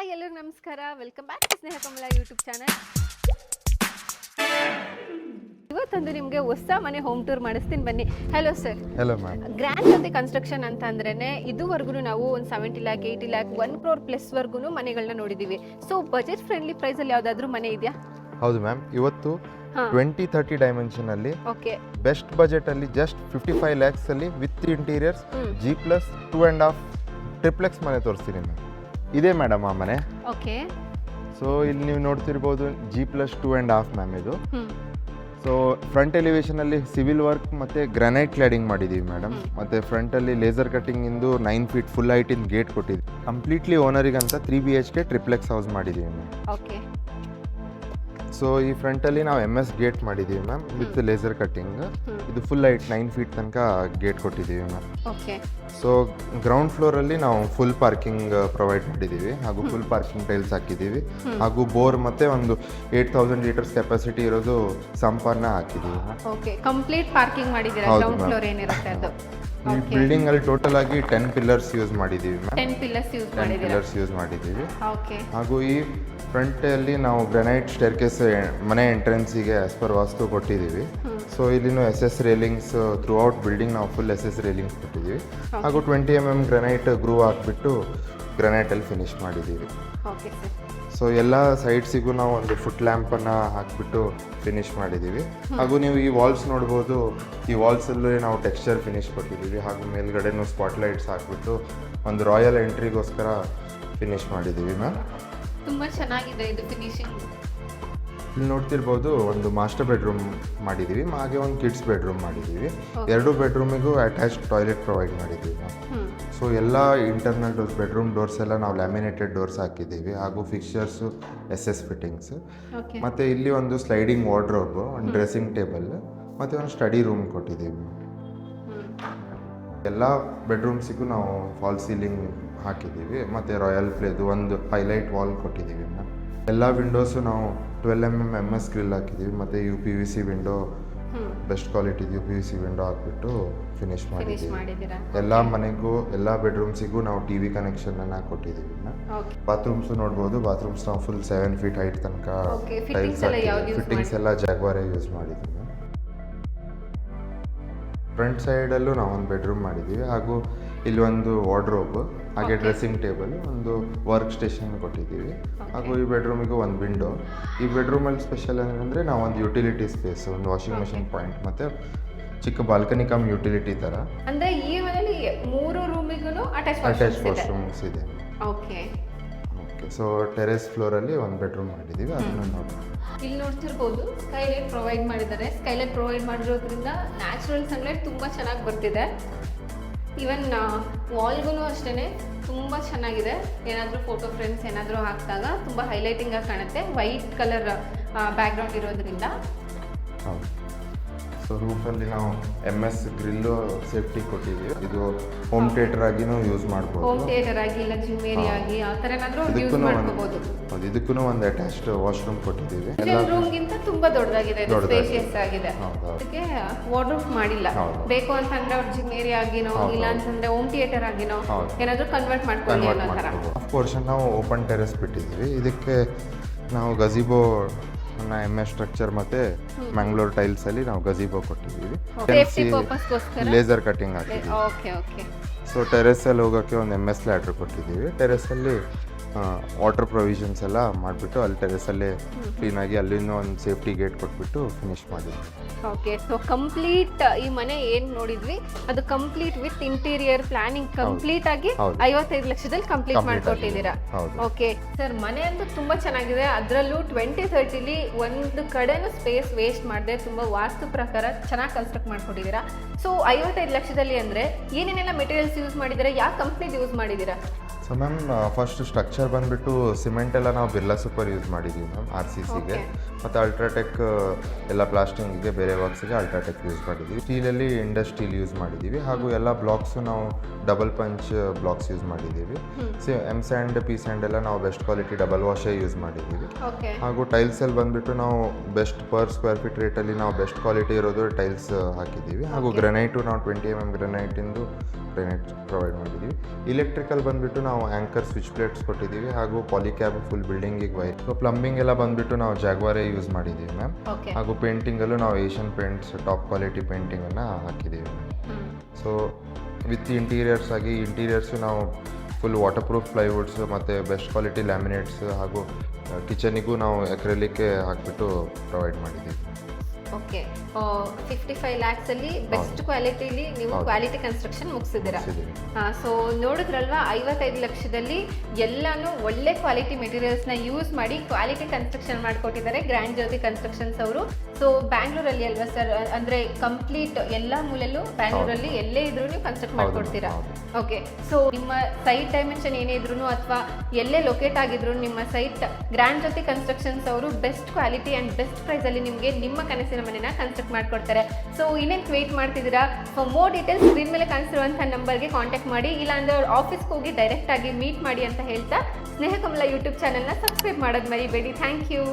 Hi ಎಲ್ಲರೂ ನಮಸ್ಕಾರ, welcome back to Sneha Kamala YouTube channel. ಇವತ್ತೊಂದು ನಿಮಗೆ ಹೊಸ ಮನೆ ಹೋಮ್ ಟೂರ್ ಮಾಡಿಸ್ತೀನಿ, ಬನ್ನಿ. Hello sir. Hello ma'am. Grand ಜೊತೆ ಕನ್ಸ್ಟ್ರಕ್ಷನ್ ಅಂತ ಅಂದ್ರೇನೆ ಇದುವರೆಗೂ ನಾವು ಒಂದು 70 ಲ್ಯಾಕ್ 80 ಲ್ಯಾಕ್ 1 crore ಪ್ಲಸ್ ವರ್ಗು ಮನೆಗಳನ್ನ ನೋಡಿದೀವಿ. ಸೊ ಬಜೆಟ್ ಫ್ರೆಂಡ್ಲಿ ಪ್ರೈಸ್ ಅಲ್ಲಿ ಯಾವ್ದಾದ್ರು ಮನೆ ಇದೆಯಾ? ಹೌದು ಮ್ಯಾಮ್, ಇವತ್ತು 2030 ಡೈಮೆನ್ಷನ್ ಅಲ್ಲಿ ಓಕೆ, ಬೆಸ್ಟ್ ಬಜೆಟ್ ಅಲ್ಲಿ ಜಸ್ಟ್ 55 lakhs ಅಲ್ಲಿ ವಿತ್ ಇಂಟೀರಿಯರ್ಸ್ G+ 2.5 ಟ್ರಿಪ್ಲೆಕ್ಸ್ ಮನೆ ತೋರಿಸ್ತೀನಿ ಮ್ಯಾಮ್. ಇದೇ ಮೇಡಮ್ ಆ ಮನೆ. ಓಕೆ, ಸೊ ಇಲ್ಲಿ ನೀವು ನೋಡ್ತಿರ್ಬೋದು G+ 2.5 ಮ್ಯಾಮ್ ಇದು. ಸೊ ಫ್ರಂಟ್ ಎಲಿವೇಶನ್ ಅಲ್ಲಿ ಸಿವಿಲ್ ವರ್ಕ್ ಮತ್ತೆ ಗ್ರಾನೈಟ್ ಕ್ಲಾಡಿಂಗ್ ಮಾಡಿದೀವಿ ಮೇಡಮ್. ಮತ್ತೆ ಫ್ರಂಟ್ ಅಲ್ಲಿ ಲೇಸರ್ ಕಟಿಂಗ್ ಇಂದು 9 feet full height in gate ಕೊಟ್ಟಿದ್ವಿ. ಕಂಪ್ಲೀಟ್ಲಿ ಓನರಿಗೆ ಅಂತ 3 BHK ಟ್ರಿಪ್ಲೆಕ್ಸ್ ಹೌಸ್ ಮಾಡಿದೀವಿ ಮ್ಯಾಮ್. ಓಕೆ. ಸೊ ಈ ಫ್ರಂಟ್ ಅಲ್ಲಿ ನಾವು MS ಗೇಟ್ ಮಾಡಿದೀವಿ ಮ್ಯಾಮ್ ವಿತ್ ಲೇಸರ್ ಕಟಿಂಗ್. ಇದು ಫುಲ್ ಹೈಟ್ 9 feet ತನಕ ಗೇಟ್ ಕೊಟ್ಟಿದ್ದೀವಿ ma'am. Okay. So ground floor ಅಲ್ಲಿ ನಾವು ಫುಲ್ ಪಾರ್ಕಿಂಗ್ ಪ್ರೊವೈಡ್ ಮಾಡಿದ್ದೀವಿ, ಹಾಗೂ ಫುಲ್ ಪಾರ್ಕಿಂಗ್ ಟೈಲ್ಸ್ ಹಾಕಿದ್ದೀವಿ, ಹಾಗೂ ಬೋರ್ ಮತ್ತೆ ಒಂದು 8000 ಲೀಟರ್ಸ್ ಕೆಪಾಸಿಟಿ ಇರೋದು ಸಂಪನ್ನ ಹಾಕಿದ್ದೀವಿ ಮ್ಯಾಮ್. ಓಕೆ, ಕಂಪ್ಲೀಟ್ ಪಾರ್ಕಿಂಗ್ ಮಾಡಿದ್ದೀರಾ? ಗ್ರೌಂಡ್ ಫ್ಲೋರ್ ಏನಿರುತ್ತೆ ಅದು. ಈ ಬಿಲ್ಡಿಂಗ್ ಅಲ್ಲಿ ಟೋಟಲ್ ಆಗಿ 10 ಪಿಲ್ಲರ್ಸ್ ಯೂಸ್ ಮಾಡಿದ್ದೀವಿ ಮ್ಯಾಮ್. 10 pillars ಯೂಸ್ 10 ಮಾಡಿದ್ದೀರಾ? ಪಿಲ್ಲರ್ಸ್ ಯೂಸ್ ಮಾಡಿದ್ದೀವಿ. ಓಕೆ. ಹಾಗೂ ಈ ಫ್ರಂಟ್ ಅಲ್ಲಿ ನಾವು ಗ್ರಾನೈಟ್ ಸ್ಟೇರ್ಕೇಸ್ ಮನೆ ಎಂಟ್ರೆನ್ಸಿಗೆ ಆಸ್ ಪರ್ ವಾಸ್ತು ಕೊಟ್ಟಿದ್ದೀವಿ. ಸೊ ಇಲ್ಲಿನೂ SS railings through out building ನಾವು ಫುಲ್ SS ರೇಲಿಂಗ್ಸ್ ಕೊಟ್ಟಿದ್ದೀವಿ, ಹಾಗೂ 20 mm ಗ್ರಾನೈಟ್ ಗ್ರೂ ಹಾಕ್ಬಿಟ್ಟು ಗ್ರಾನೈಟಲ್ಲಿ ಫಿನಿಶ್ ಮಾಡಿದ್ದೀವಿ. Okay sir. ಸೊ ಎಲ್ಲ ಸೈಡ್ಸಿಗೂ ನಾವು ಒಂದು ಫುಟ್ ಲ್ಯಾಂಪನ್ನು ಹಾಕಿಬಿಟ್ಟು ಫಿನಿಶ್ ಮಾಡಿದ್ದೀವಿ. ಹಾಗೂ ನೀವು ಈ ವಾಲ್ಸ್ ನೋಡ್ಬೋದು, ಈ ವಾಲ್ಸಲ್ಲೂ ನಾವು ಟೆಕ್ಸ್ಚರ್ ಫಿನಿಶ್ ಕೊಟ್ಟಿದ್ದೀವಿ, ಹಾಗೂ ಮೇಲ್ಗಡೆನೂ ಸ್ಪಾಟ್ಲೈಟ್ಸ್ ಹಾಕ್ಬಿಟ್ಟು ಒಂದು ರಾಯಲ್ ಎಂಟ್ರಿಗೋಸ್ಕರ ಫಿನಿಶ್ ಮಾಡಿದ್ದೀವಿ ಮ್ಯಾಮ್. ತುಂಬ ಚೆನ್ನಾಗಿದೆ ಇದು ಫಿನಿಶಿಂಗ್. ಇಲ್ಲಿ ನೋಡ್ತಿರ್ಬೋದು, ಒಂದು ಮಾಸ್ಟರ್ ಬೆಡ್ರೂಮ್ ಮಾಡಿದ್ದೀವಿ, ಹಾಗೆ ಒಂದು ಕಿಡ್ಸ್ ಬೆಡ್ರೂಮ್ ಮಾಡಿದ್ದೀವಿ. ಎರಡು ಬೆಡ್ರೂಮಿಗೂ ಅಟ್ಯಾಚ್ಡ್ ಟಾಯ್ಲೆಟ್ ಪ್ರೊವೈಡ್ ಮಾಡಿದ್ದೀವಿ ನಾವು. ಸೊ ಎಲ್ಲ ಇಂಟರ್ನಲ್ ಡೋರ್ಸ್, ಬೆಡ್ರೂಮ್ ಡೋರ್ಸ್ ಎಲ್ಲ ನಾವು ಲ್ಯಾಮಿನೇಟೆಡ್ ಡೋರ್ಸ್ ಹಾಕಿದ್ದೀವಿ, ಹಾಗೂ ಫಿಕ್ಚರ್ಸು SS ಫಿಟ್ಟಿಂಗ್ಸ್. ಮತ್ತು ಇಲ್ಲಿ ಒಂದು ಸ್ಲೈಡಿಂಗ್ ವಾರ್ಡ್ರೋಬ್, ಒಂದು ಡ್ರೆಸ್ಸಿಂಗ್ ಟೇಬಲ್, ಮತ್ತು ಒಂದು ಸ್ಟಡಿ ರೂಮ್ ಕೊಟ್ಟಿದ್ದೀವಿ. ಎಲ್ಲ ಬೆಡ್ರೂಮ್ಸಿಗೂ ನಾವು ಫಾಲ್ ಸೀಲಿಂಗ್ ಹಾಕಿದ್ದೀವಿ, ಮತ್ತು ರಾಯಲ್ ಪ್ಲೇದು ಒಂದು ಹೈಲೈಟ್ ವಾಲ್ ಕೊಟ್ಟಿದ್ದೀವಿ ಮ್ಯಾಮ್. ಎಲ್ಲ ವಿಂಡೋಸು ನಾವು 12 mm MS ಗ್ರಿಲ್ ಹಾಕಿದ್ದೀವಿ, ಮತ್ತು UPVC window, best quality UPVC window ಹಾಕ್ಬಿಟ್ಟು ಫಿನಿಶ್ ಮಾಡಿದ್ದೀವಿ. ಎಲ್ಲ ಮನೆಗೂ ಎಲ್ಲ ಬೆಡ್ರೂಮ್ಸಿಗೂ ನಾವು TV ಕನೆಕ್ಷನನ್ನು ಕೊಟ್ಟಿದ್ದೀವಿ ಮ್ಯಾಮ್. ಬಾತ್ರೂಮ್ಸು ನೋಡ್ಬೋದು, ಬಾತ್ರೂಮ್ಸ್ ನಾವು ಫುಲ್ 7 feet ಹೈಟ್ ತನಕ ಟೈಲ್ಸ್ ಹಾಕಿದ್ದೀವಿ. ಫಿಟ್ಟಿಂಗ್ಸ್ ಎಲ್ಲ ಜಾಗ್ವಾರೇ ಯೂಸ್ ಮಾಡಿದ್ದೀವಿ ಮ್ಯಾಮ್. ಫ್ರಂಟ್ ಸೈಡಲ್ಲೂ ನಾವು ಒಂದು ಬೆಡ್ರೂಮ್ ಮಾಡಿದ್ದೀವಿ, ಹಾಗೂ ಇಲ್ಲಿ ಒಂದು ವಾರ್ಡ್ರೋಬ್, ಹಾಗೆ ಡ್ರೆಸ್ಸಿಂಗ್ ಟೇಬಲ್, ಒಂದು ವರ್ಕ್ ಸ್ಟೇಷನ್ ಕೊಟ್ಟಿದ್ದೀವಿ, ಹಾಗೂ ಈ ಬೆಡ್ರೂಮಿಗೂ ಒಂದು ವಿಂಡೋ. ಈ ಬೆಡ್ರೂಮಲ್ಲಿ ಸ್ಪೆಷಲ್ ಏನಂದರೆ ನಾವು ಒಂದು ಯುಟಿಲಿಟಿ ಸ್ಪೇಸ್, ಒಂದು ವಾಷಿಂಗ್ ಮೆಷಿನ್ ಪಾಯಿಂಟ್, ಮತ್ತು ಚಿಕ್ಕ ಬಾಲ್ಕನಿ ಕಮ್ ಯುಟಿಲಿಟಿ ಥರ. ಅಂದರೆ ಈ ಮನೆಯಲ್ಲಿ 3 ರೂಮಿಗೂ ಅಟ್ಯಾಚ್ ವಾಶ್ರೂಮ್ಸ್ ಇದೆ. ಓಕೆ. ಓಕೆ. ಸೊ ಟೆರೆಸ್ ಫ್ಲೋರಲ್ಲಿ ಒಂದು ಬೆಡ್ರೂಮ್ ಮಾಡಿದ್ದೀವಿ, ಅದನ್ನು ನೋಡಿ. ಇಲ್ಲಿ ನೋಡ್ತಿರ್ಬೋದು, ಸ್ಕೈಲೈಟ್ ಪ್ರೊವೈಡ್ ಮಾಡಿದ್ದಾರೆ. ಸ್ಕೈಲೈಟ್ ಪ್ರೊವೈಡ್ ಮಾಡಿರೋದ್ರಿಂದ ನ್ಯಾಚುರಲ್ ಸನ್ಲೈಟ್ ತುಂಬ ಚೆನ್ನಾಗಿ ಬರ್ತಿದೆ. ಈವನ್ ವಾಲ್ಗೂ ಅಷ್ಟೇ ತುಂಬ ಚೆನ್ನಾಗಿದೆ. ಏನಾದರೂ ಫೋಟೋ ಫ್ರೇಮ್ಸ್ ಏನಾದರೂ ಹಾಕಿದಾಗ ತುಂಬ ಹೈಲೈಟಿಂಗ್ ಆಗಿ ಕಾಣುತ್ತೆ, ವೈಟ್ ಕಲರ್ ಬ್ಯಾಕ್ಗ್ರೌಂಡ್ ಇರೋದ್ರಿಂದ. ಹೌದು. ಸೊ ರೂಫಲ್ಲಿ ನಾವು MS ಗ್ರಿಲ್ಲು ಸೇಫ್ಟಿ ಕೊಟ್ಟಿದ್ದೀವಿ. ಇದು ಹೋಮ್ ಥಿಯೇಟರ್ ಆಗಿನೂ ಯೂಸ್ ಮಾಡ್ಬೋದು. ಹೋಮ್ ಥಿಯೇಟರ್ ಆಗಿ, ಇಲ್ಲ ಜಿಮ್ ಏರಿಯಾ ಆಗಿ, ಆ ಥರ ಏನಾದರೂ ಯೂಸ್ ಮಾಡ್ಕೋಬೋದು. ಹೌದು, ಇದಕ್ಕೂ ಒಂದು ಅಟ್ಯಾಚ್ಡ್ ವಾಶ್ರೂಮ್ ಕೊಟ್ಟಿದ್ದೀವಿ. ರೂಮ್ಗಿಂತ ತುಂಬ ದೊಡ್ಡದಾಗಿದೆ, ಸ್ಪೇಷಿಯಸ್ ಆಗಿದೆ. ಅದಕ್ಕೆ ವಾರ್ಡ್ರೋಬ್ ಮಾಡಿಲ್ಲ. ಬೇಕು ಅಂತಂದ್ರೆ ಅವ್ರ ಜಿಮ್ ಏರಿಯಾ ಆಗಿನೋ, ಇಲ್ಲ ಅಂತಂದ್ರೆ ಹೋಮ್ ಥಿಯೇಟರ್ ಆಗಿನೋ ಏನಾದರೂ ಕನ್ವರ್ಟ್ ಮಾಡ್ಕೊಳ್ಳಿ ಅನ್ನೋ ಥರ. ಪೋರ್ಷನ್ ನಾವು ಓಪನ್ ಟೆರೆಸ್ ಬಿಟ್ಟಿದ್ದೀವಿ. ಇದಕ್ಕೆ ನಾವು ಗಜಿಬೋ MS ಸ್ಟ್ರಕ್ಚರ್ ಮತ್ತೆ ಮ್ಯಾಂಗ್ಳೂರ್ ಟೈಲ್ಸ್ ಅಲ್ಲಿ ನಾವು ಗಜಿಬೋ ಕೊಟ್ಟಿದ್ದೀವಿ. ಲೇಸರ್ ಕಟಿಂಗ್ ಹಾಕಿದ್ದೀವಿ. Okay okay. ಸೊ ಟೆರೆಸ್ ಅಲ್ಲಿ ಹೋಗೋಕ್ಕೆ ಒಂದು MS ಲ್ಯಾಡರ್ ಕೊಟ್ಟಿದ್ದೀವಿ. ಟೆರೆಸ್ ಅಲ್ಲಿ ವಾಟರ್ ಪ್ರೊವಿಷನ್ಸ್ ಎಲ್ಲ ಮಾಡಿಬಿಟ್ಟು ಅಲ್ಲಿ ಟೆರೆಸಲ್ಲೇ ಕ್ಲೀನಾಗಿ ಅಲ್ಲಿಂದ ಒಂದು ಸೇಫ್ಟಿ ಗೇಟ್ ಕೊಟ್ಬಿಟ್ಟು ಫಿನಿಶ್ ಮಾಡಿದ್ವಿ. ಓಕೆ. ಸೊ ಕಂಪ್ಲೀಟ್ ಈ ಮನೆ ಏನು ನೋಡಿದ್ವಿ ಅದು complete with interior planning complete ಆಗಿ 55 ಲಕ್ಷದಲ್ಲಿ ಕಂಪ್ಲೀಟ್ ಮಾಡಿಕೊಟ್ಟಿದ್ದೀರಾ. ಓಕೆ ಸರ್, ಮನೆ ಅಂತೂ ತುಂಬ ಚೆನ್ನಾಗಿದೆ. ಅದರಲ್ಲೂ 2030ಲಿ ಒಂದು ಕಡೆನೂ ಸ್ಪೇಸ್ ವೇಸ್ಟ್ ಮಾಡದೆ ತುಂಬ ವಾಸ್ತು ಪ್ರಕಾರ ಚೆನ್ನಾಗಿ ಕನ್ಸ್ಟ್ರಕ್ಟ್ ಮಾಡ್ಕೊಟ್ಟಿದ್ದೀರಾ. ಸೊ 55 ಲಕ್ಷದಲ್ಲಿ ಅಂದರೆ ಏನೇನೆಲ್ಲ ಮೆಟೀರಿಯಲ್ಸ್ ಯೂಸ್ ಮಾಡಿದ್ದೀರಾ, ಯಾವ ಕಂಪ್ನಿದು ಯೂಸ್ ಮಾಡಿದ್ದೀರಾ? ಸೊ ಮ್ಯಾಮ್, ಫಸ್ಟ್ ಸ್ಟ್ರಕ್ಚರ್ ಬಂದುಬಿಟ್ಟು ಸಿಮೆಂಟ್ ಎಲ್ಲ ನಾವು ಬಿರ್ಲಾ ಸೂಪರ್ ಯೂಸ್ ಮಾಡಿದ್ದೀವಿ ಮ್ಯಾಮ್, RCCಗೆ. ಮತ್ತು ಅಲ್ಟ್ರಾಟೆಕ್ ಎಲ್ಲ ಪ್ಲಾಸ್ಟಿಂಗಿಗೆ, ಬೇರೆ ವರ್ಕ್ಸಿಗೆ ಅಲ್ಟ್ರಾಟೆಕ್ ಯೂಸ್ ಮಾಡಿದ್ದೀವಿ. ಸ್ಟೀಲಲ್ಲಿ ಇಂಡಸ್ ಸ್ಟೀಲ್ ಯೂಸ್ ಮಾಡಿದ್ದೀವಿ, ಹಾಗೂ ಎಲ್ಲ ಬ್ಲಾಕ್ಸು ನಾವು ಡಬಲ್ ಪಂಚ್ ಬ್ಲಾಕ್ಸ್ ಯೂಸ್ ಮಾಡಿದ್ದೀವಿ. M ಸ್ಯಾಂಡ್ P ಸ್ಯಾಂಡ್ ಎಲ್ಲ ನಾವು ಬೆಸ್ಟ್ ಕ್ವಾಲಿಟಿ ಡಬಲ್ ವಾಶೇ ಯೂಸ್ ಮಾಡಿದ್ದೀವಿ. ಹಾಗೂ ಟೈಲ್ಸಲ್ಲಿ ಬಂದುಬಿಟ್ಟು ನಾವು ಬೆಸ್ಟ್ ಪರ್ ಸ್ಕ್ವೇರ್ ಫೀಟ್ ರೇಟಲ್ಲಿ ನಾವು ಬೆಸ್ಟ್ ಕ್ವಾಲಿಟಿ ಇರೋದು ಟೈಲ್ಸ್ ಹಾಕಿದ್ದೀವಿ. ಹಾಗೂ ಗ್ರನೈಟು ನಾವು 20 mm ಗ್ರನೈಟಿಂದು ಗ್ರಾನೈಟ್ ಪ್ರೊವೈಡ್ ಮಾಡಿದ್ದೀವಿ. ಇಲೆಕ್ಟ್ರಿಕಲ್ ಬಂದುಬಿಟ್ಟು ನಾವು ಆ್ಯಂಕರ್ ಸ್ವಿಚ್ ಪ್ಲೇಟ್ಸ್ ಕೊಟ್ಟಿದ್ದೀವಿ ಹಾಗೂ ಪಾಲಿಕ್ಯಾಬ್ ಫುಲ್ ಬಿಲ್ಡಿಂಗಿಗೆ ವೈರ್. ಸೊ ಪ್ಲಂಬಿಂಗ್ ಎಲ್ಲ ಬಂದುಬಿಟ್ಟು ನಾವು ಜಾಗ್ವಾರೇ ಯೂಸ್ ಮಾಡಿದ್ದೀವಿ ಮ್ಯಾಮ್. ಓಕೆ. ಹಾಗೂ ಪೇಂಟಿಂಗಲ್ಲೂ ನಾವು ಏಷ್ಯನ್ ಪೇಂಟ್ಸ್ ಟಾಪ್ ಕ್ವಾಲಿಟಿ ಪೇಂಟಿಂಗನ್ನು ಹಾಕಿದ್ದೀವಿ. ಸೊ ವಿತ್ ಇಂಟೀರಿಯರ್ಸು ನಾವು ಫುಲ್ ವಾಟರ್ ಪ್ರೂಫ್ ಪ್ಲೈವುಡ್ಸು ಮತ್ತು ಬೆಸ್ಟ್ ಕ್ವಾಲಿಟಿ ಲ್ಯಾಮಿನೇಟ್ಸ್ ಹಾಗೂ ಕಿಚನಿಗೂ ನಾವು ಅಕ್ರೆಲಿಕ್ಕೆ ಹಾಕಿಬಿಟ್ಟು ಪ್ರೊವೈಡ್ ಮಾಡಿದ್ದೀವಿ. ಓಕೆ. 55 ಲ್ಯಾಕ್ಸಲ್ಲಿ ಬೆಸ್ಟ್ ಕ್ವಾಲಿಟಿಲಿ ನೀವು ಕ್ವಾಲಿಟಿ ಕನ್ಸ್ಟ್ರಕ್ಷನ್ ಮುಗಿಸಿದ್ದೀರಾ. ಸೊ ನೋಡಿದ್ರಲ್ವಾ, 55 ಲಕ್ಷದಲ್ಲಿ ಎಲ್ಲಾನು ಒಳ್ಳೆ ಕ್ವಾಲಿಟಿ ಮೆಟೀರಿಯಲ್ಸ್ನ ಯೂಸ್ ಮಾಡಿ ಕ್ವಾಲಿಟಿ ಕನ್ಸ್ಟ್ರಕ್ಷನ್ ಮಾಡಿಕೊಟ್ಟಿದ್ದಾರೆ ಗ್ರ್ಯಾಂಡ್ ಜ್ಯೋತಿ ಕನ್ಸ್ಟ್ರಕ್ಷನ್ಸ್ ಅವರು. ಸೊ ಬ್ಯಾಂಗ್ಳೂರಲ್ಲಿ ಅಲ್ವಾ ಸರ್? ಅಂದರೆ ಕಂಪ್ಲೀಟ್ ಎಲ್ಲ ಮೂಲೆಯಲ್ಲೂ ಬ್ಯಾಂಗ್ಳೂರಲ್ಲಿ ಎಲ್ಲೇ ಇದ್ರೂ ನೀವು ಕನ್ಸ್ಟ್ರಕ್ಟ್ ಮಾಡಿಕೊಡ್ತೀರಾ. ಓಕೆ. ಸೊ ನಿಮ್ಮ ಸೈಟ್ ಡೈಮೆನ್ಷನ್ ಏನೇ ಇದ್ರೂ ಅಥವಾ ಎಲ್ಲೇ ಲೊಕೇಟ್ ಆಗಿದ್ರು ನಿಮ್ಮ ಸೈಟ್ ಗ್ರ್ಯಾಂಡ್ ಜ್ಯೋತಿ ಕನ್ಸ್ಟ್ರಕ್ಷನ್ಸ್ ಅವರು ಬೆಸ್ಟ್ ಕ್ವಾಲಿಟಿ ಆ್ಯಂಡ್ ಬೆಸ್ಟ್ ಪ್ರೈಸಲ್ಲಿ ನಿಮಗೆ ನಿಮ್ಮ ಕನಸಿನ ಮನೆನ ಕನ್ಸ್ಟ್ರಕ್ಟ್ ಮಾಡಿಕೊಡ್ತಾರೆ. ಸೊ ಇನ್ನೇನು ವೇಟ್ ಮಾಡ್ತಿದ್ದೀರಾ? ಫಾರ್ ಮೋರ್ ಡೀಟೇಲ್ಸ್ ಸ್ಕ್ರೀನ್ ಮೇಲೆ ಕಾಣಿಸಿರುವಂಥ ನಂಬರ್ಗೆ ಕಾಂಟ್ಯಾಕ್ಟ್ ಮಾಡಿ, ಇಲ್ಲಾಂದ್ರೆ ಅವ್ರ ಆಫೀಸ್ಗೆ ಹೋಗಿ ಡೈರೆಕ್ಟಾಗಿ ಮೀಟ್ ಮಾಡಿ ಅಂತ ಹೇಳ್ತಾ ಸ್ನೇಹ ಕಮಲ ಯೂಟ್ಯೂಬ್ ಚಾನಲ್ನ ಸಬ್ಸ್ಕ್ರೈಬ್ ಮಾಡೋದು ಮರಿಬೇಡಿ. Thank you.